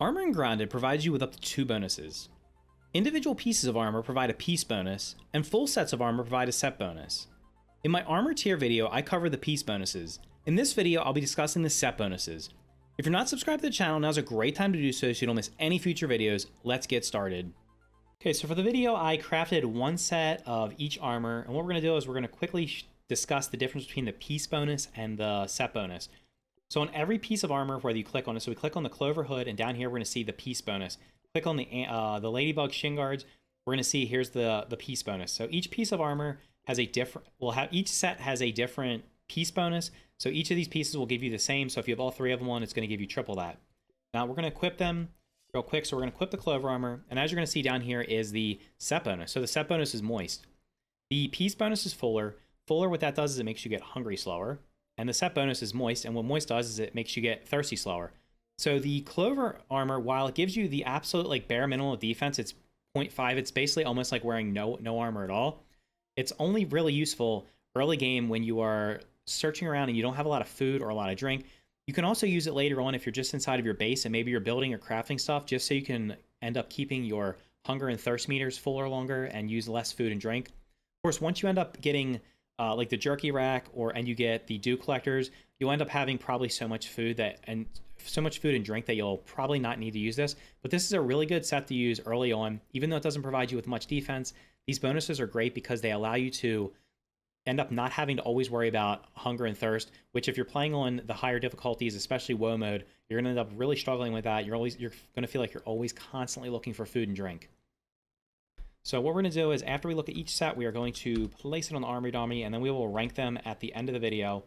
Armor and Grounded provides you with up to 2 bonuses. Individual pieces of armor provide a piece bonus, and full sets of armor provide a set bonus. In my armor tier video, I cover the piece bonuses. In this video, I'll be discussing the set bonuses. If you're not subscribed to the channel, now's a great time to do so you don't miss any future videos. Let's get started. Okay, so for the video, I crafted one set of each armor, and what we're going to do is we're going to quickly discuss the difference between the piece bonus and the set bonus. So on every piece of armor, whether you click on it, so we click on the Clover hood, and down here we're going to see the piece bonus. Click on the Ladybug shin guards, we're going to see here's the piece bonus. So each piece of armor has a different, each set has a different piece bonus. So each of these pieces will give you the same. So if you have all 3 of them on, it's going to give you triple that. Now we're going to equip them real quick. So we're going to equip the Clover Armor, and as you're going to see down here is the set bonus. So the set bonus is moist. The piece bonus is fuller. Fuller, what that does is it makes you get hungry slower. And the set bonus is moist, and what moist does is it makes you get thirsty slower. So the Clover Armor, while it gives you the absolute bare minimum of defense, it's 0.5. It's basically almost like wearing no armor at all. It's only really useful early game when you are searching around and you don't have a lot of food or a lot of drink. You can also use it later on if you're just inside of your base and maybe you're building or crafting stuff, just so you can end up keeping your hunger and thirst meters fuller longer and use less food and drink. Of course, once you end up getting like the jerky rack and you get the dew collectors, you'll end up having probably so much food and drink that you'll probably not need to use this. But this is a really good set to use early on. Even though it doesn't provide you with much defense, these bonuses are great because they allow you to end up not having to always worry about hunger and thirst, which if you're playing on the higher difficulties, especially WoW mode, you're going to end up really struggling with that. You're going to feel like you're always constantly looking for food and drink. So what we're going to do is after we look at each set, we are going to place it on the armory dummy, and then we will rank them at the end of the video.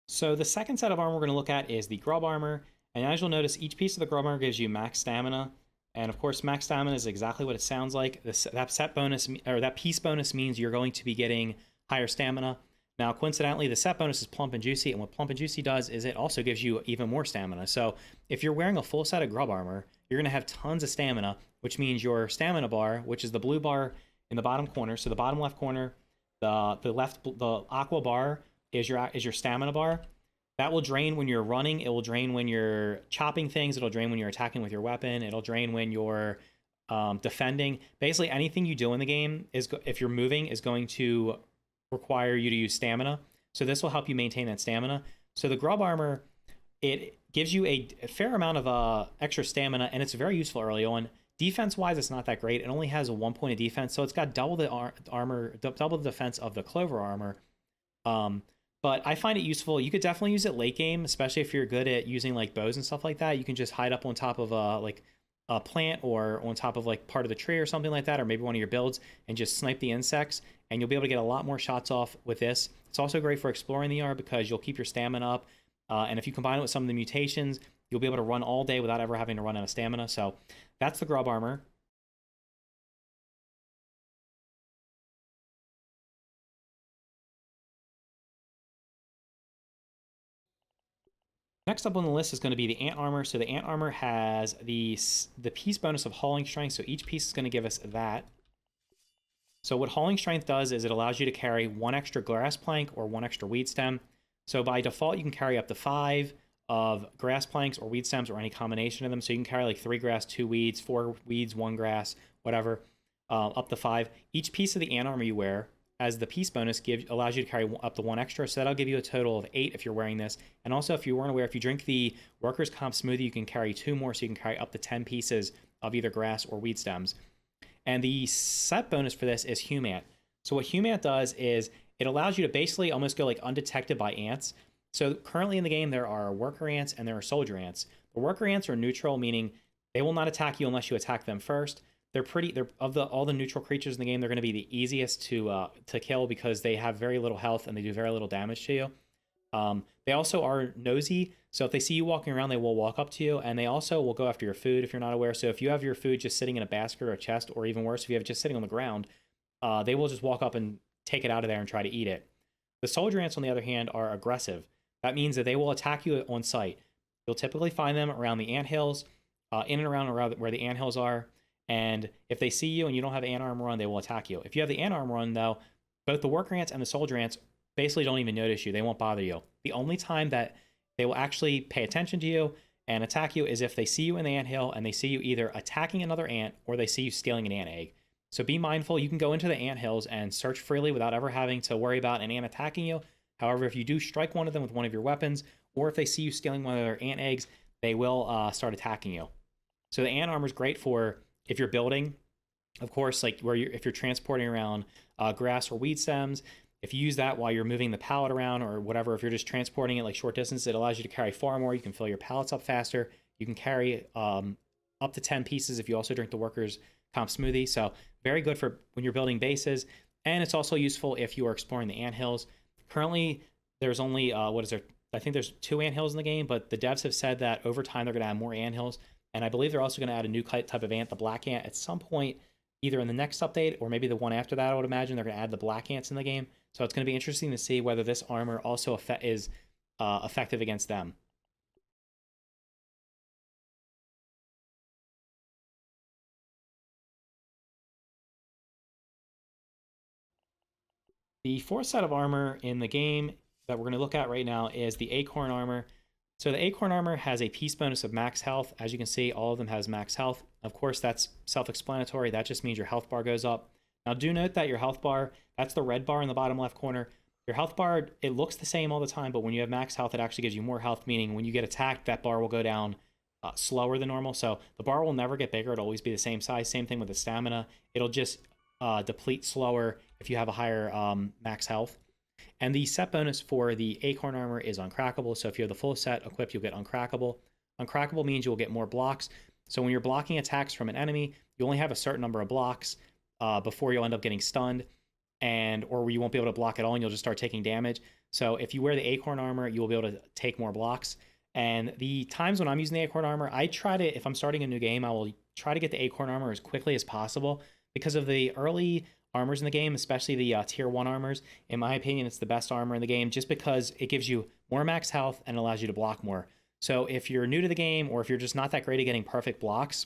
So the second set of armor we're going to look at is the Grub Armor, and as you'll notice, each piece of the Grub Armor gives you max stamina, and of course max stamina is exactly what it sounds like. That set bonus, or that piece bonus, means you're going to be getting higher stamina. Now coincidentally, the set bonus is Plump and Juicy, and what Plump and Juicy does is it also gives you even more stamina. So if you're wearing a full set of Grub Armor, you're going to have tons of stamina, which means your stamina bar, which is the blue bar in the bottom corner, so the bottom left corner, the aqua bar is your stamina bar. That will drain when you're running. It will drain when you're chopping things. It'll drain when you're attacking with your weapon. It'll drain when you're defending. Basically, anything you do in the game if you're moving is going to require you to use stamina. So this will help you maintain that stamina. So the Grub Armor, it gives you a fair amount of extra stamina, and it's very useful early on. Defense-wise, it's not that great. It only has a 1 point of defense, so it's got double the armor, double the defense of the Clover Armor. But I find it useful. You could definitely use it late game, especially if you're good at using like bows and stuff like that. You can just hide up on top of a plant or on top of like part of the tree or something like that, or maybe one of your builds, and just snipe the insects, and you'll be able to get a lot more shots off with this. It's also great for exploring the yard because you'll keep your stamina up, and if you combine it with some of the mutations, you'll be able to run all day without ever having to run out of stamina. So that's the Grub Armor. Next up on the list is going to be the Ant Armor. So the Ant Armor has the piece bonus of Hauling Strength, so each piece is going to give us that. So what Hauling Strength does is it allows you to carry 1 extra grass plank or 1 extra weed stem. So by default, you can carry up to 5 of grass planks or weed stems or any combination of them. So you can carry like 3 grass, 2 weeds, 4 weeds, 1 grass, whatever, up to 5. Each piece of the Ant Armor you wear as the piece bonus allows you to carry up to 1 extra, so that'll give you a total of 8 if you're wearing this. And also, if you weren't aware, if you drink the Workers' Comp Smoothie, you can carry 2 more, so you can carry up to 10 pieces of either grass or weed stems. And the set bonus for this is Humant. So what Humant does is it allows you to basically almost go like undetected by ants. So currently in the game, there are worker ants and there are soldier ants. The worker ants are neutral, meaning they will not attack you unless you attack them first. They're all the neutral creatures in the game, they're going to be the easiest to kill because they have very little health and they do very little damage to you. They also are nosy, so if they see you walking around, they will walk up to you, and they also will go after your food if you're not aware. So if you have your food just sitting in a basket or a chest, or even worse, if you have it just sitting on the ground, they will just walk up and take it out of there and try to eat it. The soldier ants, on the other hand, are aggressive. That means that they will attack you on sight. You'll typically find them around the anthills, in and around where the anthills are. And if they see you and you don't have ant armor on, they will attack you. If you have the ant armor on, though, both the worker ants and the soldier ants basically don't even notice you. They won't bother you. The only time that they will actually pay attention to you and attack you is if they see you in the anthill and they see you either attacking another ant or they see you stealing an ant egg. So be mindful. You can go into the anthills and search freely without ever having to worry about an ant attacking you. However, if you do strike one of them with one of your weapons, or if they see you stealing one of their ant eggs, they will start attacking you. So the ant armor is great for if you're building, of course, like if you're transporting around grass or weed stems. If you use that while you're moving the pallet around or whatever, if you're just transporting it like short distance, it allows you to carry far more. You can fill your pallets up faster. You can carry up to 10 pieces if you also drink the workers' comp smoothie. So very good for when you're building bases. And it's also useful if you are exploring the anthills. Currently, there's only, I think there's 2 anthills in the game, but the devs have said that over time they're going to add more anthills. And I believe they're also going to add a new type of ant, the black ant, at some point, either in the next update or maybe the one after that. I would imagine they're going to add the black ants in the game. So it's going to be interesting to see whether this armor also is effective against them. The 4th set of armor in the game that we're going to look at right now is the Acorn Armor. So the Acorn Armor has a piece bonus of max health. As you can see, all of them has max health. Of course, that's self-explanatory. That just means your health bar goes up. Now do note that your health bar, that's the red bar in the bottom left corner. Your health bar, it looks the same all the time, but when you have max health, it actually gives you more health, meaning when you get attacked, that bar will go down slower than normal. So the bar will never get bigger. It'll always be the same size. Same thing with the stamina. It'll just deplete slower if you have a higher max health. And the set bonus for the Acorn Armor is Uncrackable. So if you have the full set equipped, you'll get Uncrackable. Uncrackable means you'll get more blocks. So when you're blocking attacks from an enemy, you only have a certain number of blocks before you'll end up getting stunned, or you won't be able to block at all and you'll just start taking damage. So if you wear the Acorn Armor, you will be able to take more blocks. And the times when I'm using the Acorn Armor, I try to, if I'm starting a new game, I will try to get the Acorn Armor as quickly as possible because of the early armors in the game, especially the tier 1 armors. In my opinion, it's the best armor in the game just because it gives you more max health and allows you to block more. So if you're new to the game or if you're just not that great at getting perfect blocks,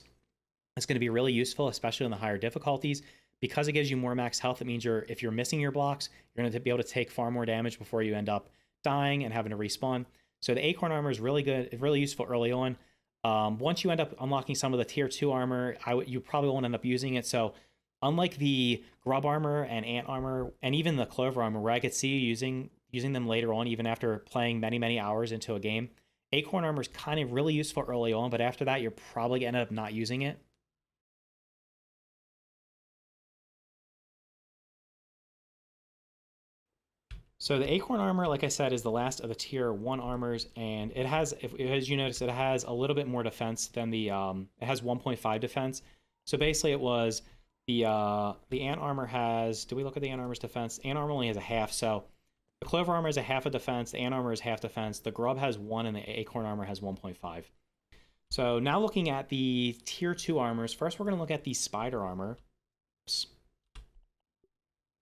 it's going to be really useful, especially in the higher difficulties. Because it gives you more max health, it means if you're missing your blocks, you're going to be able to take far more damage before you end up dying and having to respawn. So the Acorn Armor is really good. It's really useful early on. Once you end up unlocking some of the tier 2 armor, you probably won't end up using it. So unlike the Grub Armor and Ant Armor, and even the Clover Armor, where I could see you using them later on, even after playing many, many hours into a game, Acorn Armor is kind of really useful early on, but after that, you're probably going to end up not using it. So the Acorn Armor, like I said, is the last of the tier 1 armors, and it has, as you notice, it has a little bit more defense than the, it has 1.5 defense. So basically it was the Ant Armor has, do we look at the Ant Armor's defense? Ant Armor only has a half, so the Clover Armor is a half of defense, the Ant Armor is half defense, the Grub has 1, and the Acorn Armor has 1.5. So now looking at the tier 2 armors, first we're going to look at the Spider Armor. Oops.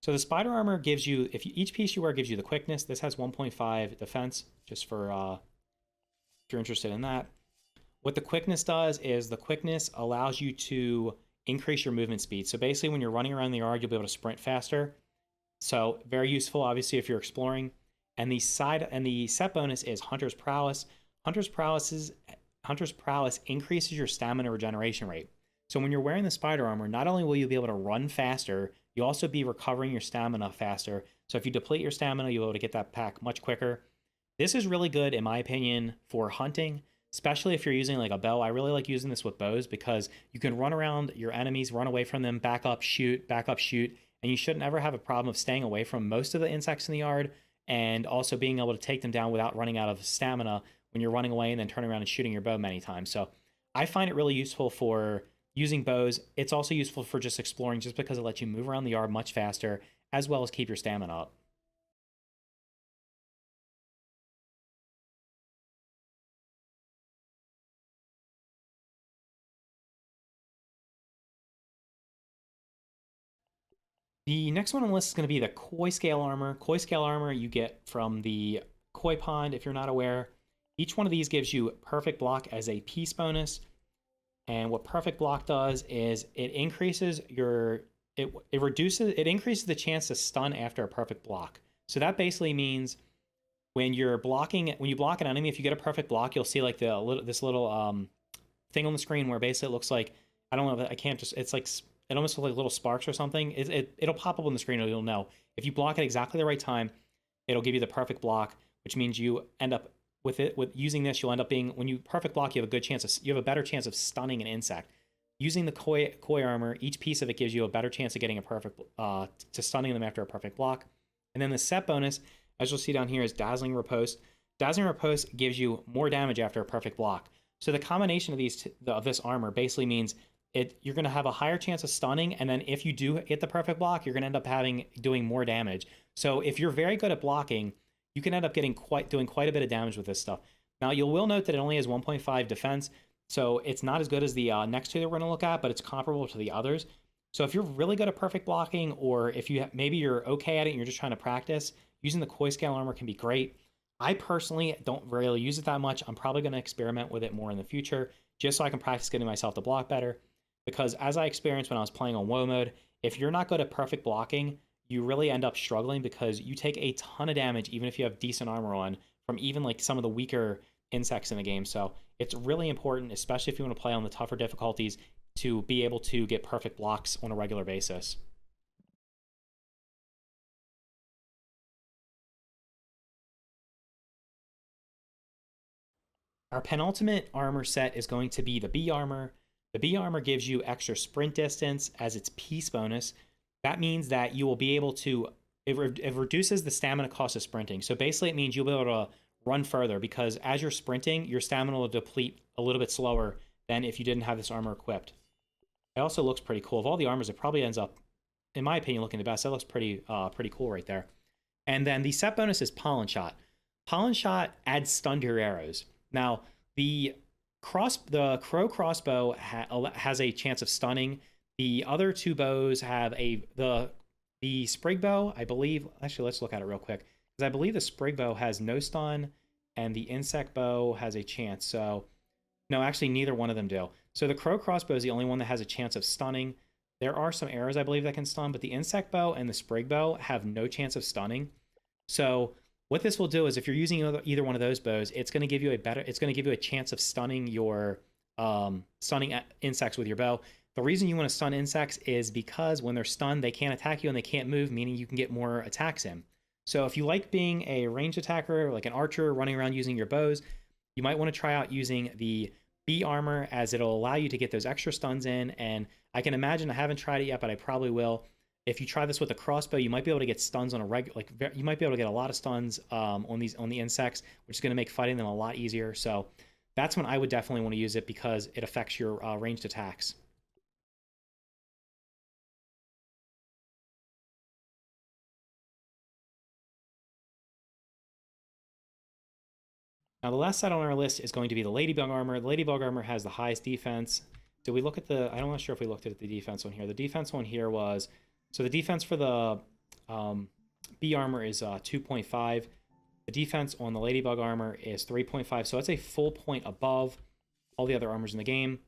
So the Spider Armor gives you, each piece you wear gives you the quickness. This has 1.5 defense, just for if you're interested in that. What the quickness does is the quickness allows you to increase your movement speed. So basically when you're running around the yard, you'll be able to sprint faster. So very useful, obviously, if you're exploring. And the set bonus is Hunter's Prowess. Hunter's Prowess increases your stamina regeneration rate. So when you're wearing the Spider Armor, not only will you be able to run faster, you'll also be recovering your stamina faster. So if you deplete your stamina, you'll be able to get that pack much quicker. This is really good, in my opinion, for hunting, especially if you're using like a bow. I really like using this with bows because you can run around your enemies, run away from them, back up, shoot, and you shouldn't ever have a problem of staying away from most of the insects in the yard and also being able to take them down without running out of stamina when you're running away and then turning around and shooting your bow many times. So I find it really useful for using bows. It's also useful for just exploring just because it lets you move around the yard much faster as well as keep your stamina up. The next one on the list is going to be the Koi Scale Armor. Koi Scale Armor you get from the Koi Pond, if you're not aware. Each one of these gives you Perfect Block as a piece bonus. And what Perfect Block does is it increases it increases the chance to stun after a perfect block. So that basically means when you block an enemy, if you get a perfect block, you'll see like this little thing on the screen where basically it looks like, I don't know, I can't just, it's like, it almost looks like little sparks or something. It'll pop up on the screen and you'll know. If you block at exactly the right time, it'll give you the perfect block, which means you end up with using this, you'll end up being, when you perfect block, you have a better chance of stunning an insect. Using the koi armor, each piece of it gives you a better chance of getting a perfect, to stunning them after a perfect block. And then the set bonus, as you'll see down here, is Dazzling Riposte. Dazzling Riposte gives you more damage after a perfect block. So the combination of this armor basically means you're going to have a higher chance of stunning, and then if you do hit the perfect block, you're going to end up doing more damage. So if you're very good at blocking, you can end up doing quite a bit of damage with this stuff. Now you will note that it only has 1.5 defense, so it's not as good as the next two that we're going to look at, but it's comparable to the others. So if you're really good at perfect blocking, or if maybe you're okay at it and you're just trying to practice, using the Koi Scale armor can be great. I personally don't really use it that much. I'm probably going to experiment with it more in the future, just so I can practice getting myself to block better. Because as I experienced when I was playing on WoW mode, if you're not good at perfect blocking, you really end up struggling because you take a ton of damage even if you have decent armor on from even like some of the weaker insects in the game. So it's really important, especially if you want to play on the tougher difficulties, to be able to get perfect blocks on a regular basis. Our penultimate armor set is going to be the Bee Armor. The Bee Armor gives you extra sprint distance as its piece bonus. That means that you will be able to, it reduces the stamina cost of sprinting. So basically it means you'll be able to run further, because as you're sprinting, your stamina will deplete a little bit slower than if you didn't have this armor equipped. It also looks pretty cool. Of all the armors, it probably ends up, in my opinion, looking the best. That looks pretty cool right there. And then the set bonus is Pollen Shot. Pollen Shot adds stun to your arrows. Now, the Crow Crossbow has a chance of stunning. The other two bows have the Sprig Bow, I believe. Actually, let's look at it real quick, because I believe the Sprig Bow has no stun, and the Insect Bow has a chance. So, no, actually, neither one of them do. So the Crow Crossbow is the only one that has a chance of stunning. There are some arrows, I believe, that can stun, but the Insect Bow and the Sprig Bow have no chance of stunning. So what this will do is, if you're using either one of those bows, it's going to give you a chance of stunning your insects with your bow. The reason you want to stun insects is because when they're stunned, they can't attack you and they can't move, meaning you can get more attacks in. So if you like being a ranged attacker, like an archer running around using your bows, you might want to try out using the Bee Armor, as it'll allow you to get those extra stuns in. And I can imagine, I haven't tried it yet, but I probably will. If you try this with a crossbow, you might be able to get stuns on you might be able to get a lot of stuns on the insects, which is going to make fighting them a lot easier. So that's when I would definitely want to use it, because it affects your ranged attacks. Now, the last set on our list is going to be the Ladybug Armor. The Ladybug Armor has the highest defense. Did we look at I'm not sure if we looked at the defense one here. The defense one here was, so the defense for the Bee Armor is 2.5. The defense on the Ladybug Armor is 3.5. So it's a full point above all the other armors in the game.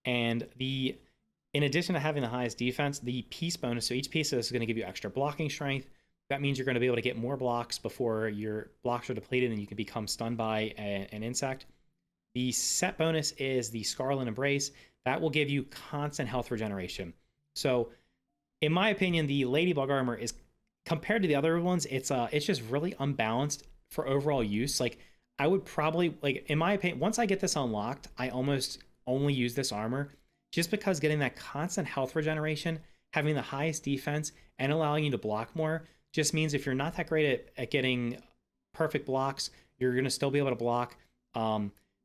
And in addition to having the highest defense, the piece bonus, so each piece of this is going to give you extra blocking strength. That means you're going to be able to get more blocks before your blocks are depleted and you can become stunned by an insect. The set bonus is the Scarlet Embrace. That will give you constant health regeneration. So, in my opinion, the Ladybug Armor is, compared to the other ones, it's just really unbalanced for overall use. Like, I would probably, like, in my opinion, once I get this unlocked, I almost only use this armor, just because getting that constant health regeneration, having the highest defense, and allowing you to block more, just means if you're not that great at getting perfect blocks, you're going to still be able to block.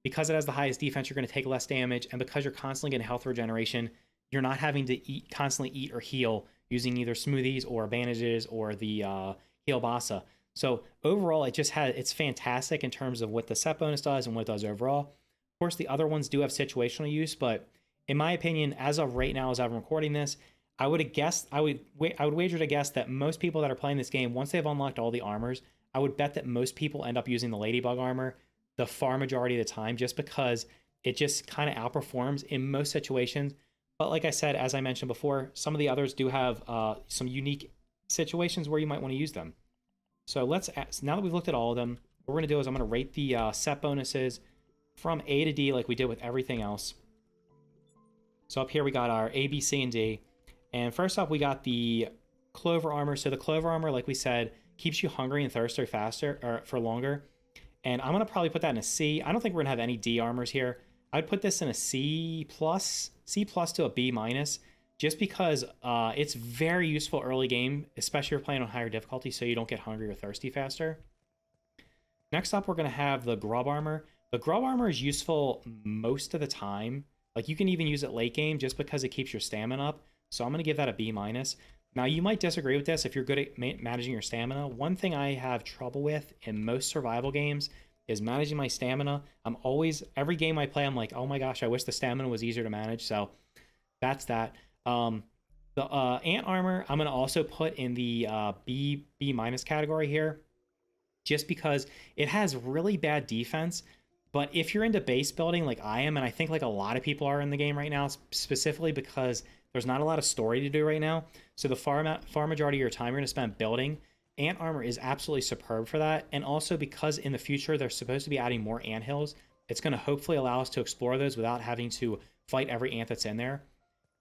Because it has the highest defense, you're going to take less damage, and because you're constantly getting health regeneration, you're not having to constantly eat or heal using either smoothies or bandages or the heal basa. So overall, it's fantastic in terms of what the set bonus does and what it does overall. Of course, the other ones do have situational use, but in my opinion, as of right now, as I'm recording this, I would wager to guess that most people that are playing this game, once they've unlocked all the armors, I would bet that most people end up using the Ladybug Armor the far majority of the time, just because it just kind of outperforms in most situations. But like I said, as I mentioned before, some of the others do have some unique situations where you might want to use them. So now that we've looked at all of them, what we're going to do is I'm going to rate the set bonuses from A to D like we did with everything else. So up here we got our A, B, C, and D. And first up, we got the Clover Armor. So the Clover Armor, like we said, keeps you hungry and thirsty faster, or for longer. And I'm going to probably put that in a C. I don't think we're going to have any D armors here. I'd put this in a C+, C+ to a B-, just because it's very useful early game, especially if you're playing on higher difficulty, so you don't get hungry or thirsty faster. Next up, we're going to have the Grub Armor. The Grub Armor is useful most of the time. Like, you can even use it late game just because it keeps your stamina up. So I'm going to give that a B-. Now, you might disagree with this if you're good at managing your stamina. One thing I have trouble with in most survival games is managing my stamina. I'm always, every game I play, I'm like, oh my gosh, I wish the stamina was easier to manage. So that's that. The Ant Armor, I'm going to also put in the B- category here, just because it has really bad defense. But if you're into base building like I am, and I think like a lot of people are in the game right now, specifically because there's not a lot of story to do right now, so the far majority of your time you're going to spend building, Ant Armor is absolutely superb for that. And also because in the future they're supposed to be adding more ant hills, it's going to hopefully allow us to explore those without having to fight every ant that's in there.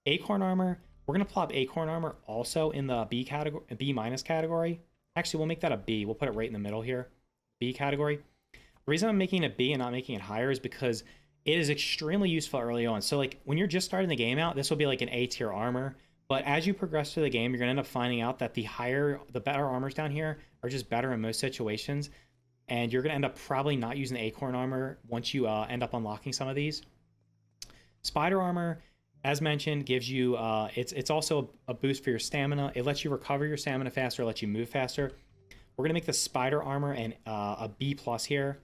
Acorn Armor, we're going to plop Acorn Armor also in the B category, B- category. Actually, we'll make that a B. We'll put it right in the middle here, B category. The reason I'm making it B and not making it higher is because it is extremely useful early on. So like when you're just starting the game out, this will be like an A tier armor. But as you progress through the game, you're going to end up finding out that the better armors down here are just better in most situations. And you're going to end up probably not using the Acorn Armor once you end up unlocking some of these. Spider Armor, as mentioned, gives you, it's also a boost for your stamina. It lets you recover your stamina faster, lets you move faster. We're going to make the Spider Armor and a B+ here.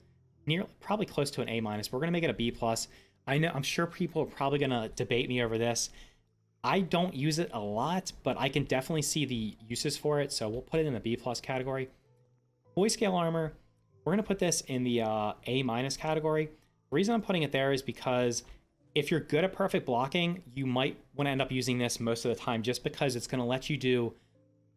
Probably close to an A-. We're going to make it a B+. I'm sure people are probably going to debate me over this. I don't use it a lot, but I can definitely see the uses for it, so we'll put it in the B+ category. Boy Scale Armor, we're going to put this in the A- category. The reason I'm putting it there is because if you're good at perfect blocking, you might want to end up using this most of the time just because it's going to let you do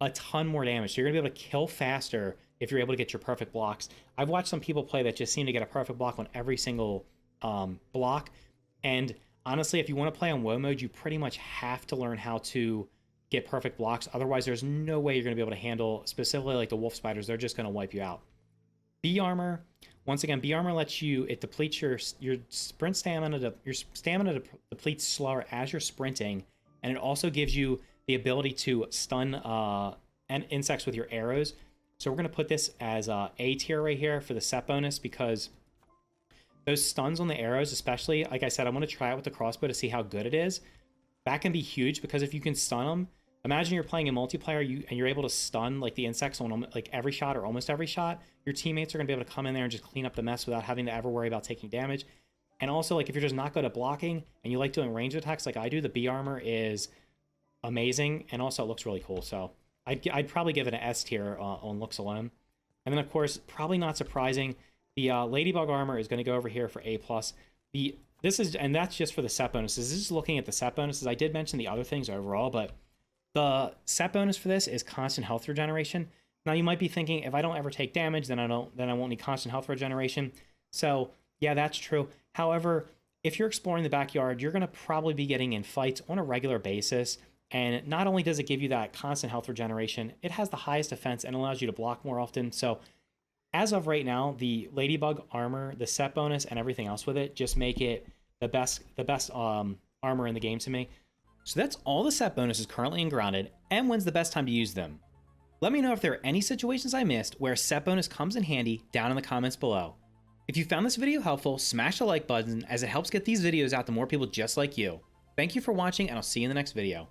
a ton more damage. So you're going to be able to kill faster if you're able to get your perfect blocks. I've watched some people play that just seem to get a perfect block on every single block. And honestly, if you want to play on WoW mode, you pretty much have to learn how to get perfect blocks. Otherwise, there's no way you're going to be able to handle, specifically like the wolf spiders. They're just going to wipe you out. B Armor. Once again, B Armor lets you, it depletes your sprint stamina. Your stamina depletes slower as you're sprinting. And it also gives you the ability to stun insects with your arrows. So we're going to put this as A tier right here for the set bonus, because those stuns on the arrows, especially, like I said, I want to try it with the crossbow to see how good it is. That can be huge, because if you can stun them, imagine you're playing in multiplayer and you're able to stun like the insects on like every shot or almost every shot. Your teammates are going to be able to come in there and just clean up the mess without having to ever worry about taking damage. And also, like if you're just not good at blocking and you like doing range attacks like I do, the B Armor is amazing, and also it looks really cool. So I'd probably give it an S tier on looks alone. And then of course, probably not surprising, the Ladybug Armor is going to go over here for A+. And that's just for the set bonuses. This is looking at the set bonuses. I did mention the other things overall, but the set bonus for this is constant health regeneration. Now you might be thinking, if I don't ever take damage, then I won't need constant health regeneration. So yeah, that's true. However, if you're exploring the backyard, you're going to probably be getting in fights on a regular basis. And not only does it give you that constant health regeneration, it has the highest defense and allows you to block more often. So as of right now, the Ladybug Armor, the set bonus, and everything else with it just make it the best armor in the game to me. So that's all the set bonuses currently in Grounded, and when's the best time to use them. Let me know if there are any situations I missed where a set bonus comes in handy down in the comments below. If you found this video helpful, smash the like button, as it helps get these videos out to more people just like you. Thank you for watching, and I'll see you in the next video.